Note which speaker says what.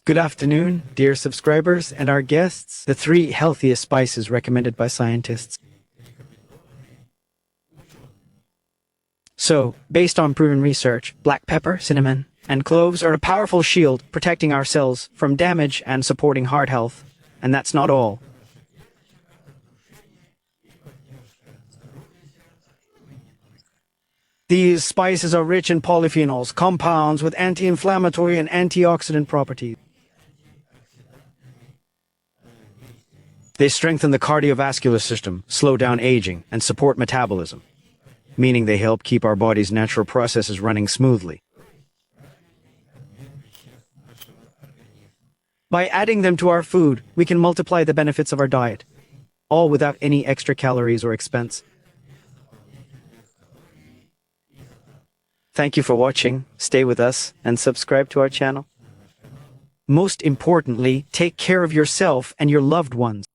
Speaker 1: Good afternoon, dear subscribers and our guests, the 3 healthiest spices recommended by scientists. So, based on proven research, black pepper, cinnamon, and cloves are a powerful shield protecting our cells from damage and supporting heart health. And that's not all. These spices are rich in polyphenols, compounds with anti-inflammatory and antioxidant properties. They strengthen the cardiovascular system, slow down aging, and support metabolism, meaning they help keep our body's natural processes running smoothly. By adding them to our food, we can multiply the benefits of our diet, all without any extra calories or expense. Thank you for watching, stay with us, and subscribe to our channel. Most importantly, take care of yourself and your loved ones.